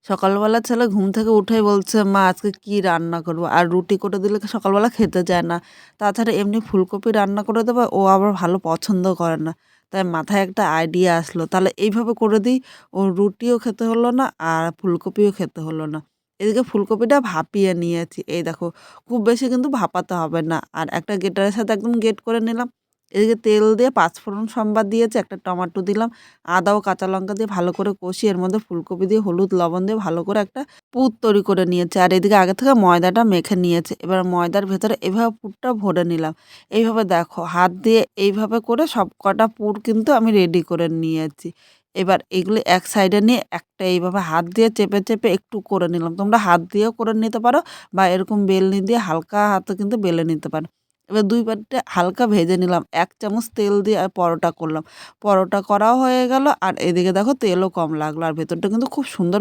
সকালবেলা ছেলে ঘুম থেকে উঠেই বলছে, "মা আজকে কি রান্না করবো?" আর রুটি করে দিলে সকালবেলা খেতে চায় না। তাছাড়া এমনি ফুলকপি রান্না করে দেবো, ও আবার ভালো পছন্দ করে না। তাই মাথায় একটা আইডিয়া আসলো, তাহলে এইভাবে করে দিই, ওর রুটিও খেতে হলো না আর ফুলকপিও খেতে হলো না। এদিকে ফুলকপিটা ভাপিয়ে নিয়েছি। এই দেখো, খুব বেশি কিন্তু ভাপাতে হবে না। আর একটা গ্রেটারের সাথে একদম গ্রেট করে নিলাম। এদিকে তেল দিয়ে পাঁচফোড়ন সম্বাদ দিয়েছি, একটা টমেটো দিলাম। আদা ও কাঁচা লঙ্কা দিয়ে ভালো করে কষিয়ে এর মধ্যে ফুলকপি দিয়ে হলুদ, লবণ দিয়ে ভালো করে একটা পুর তৈরি করে নিয়েছি। আর এদিকে আগে থেকে ময়দাটা মেখে নিয়েছি। এবার ময়দার ভেতরে এভাবে পুরটা ভরে নিলাম। এইভাবে দেখো হাত দিয়ে এইভাবে করে সবকটা পুর কিন্তু আমি রেডি করে নিয়েছি। এবার এগুলো এক সাইডে নিয়ে একটা এইভাবে হাত দিয়ে চেপে, চেপে একটু করে নিলাম। তোমরা হাত দিয়েও করে নিতে পারো বা এরকম বেলনি দিয়ে হালকা হাতে কিন্তু বেলে নিতে পারো। এবার ২ পাটে হালকা ভেজে নিলাম। ১ চামচ তেল দিয়ে পরোটা করলাম। পরোটা করাও হয়ে গেল আর এদিকে দেখো তেলও কম লাগলো আর ভেতরটা কিন্তু খুব সুন্দর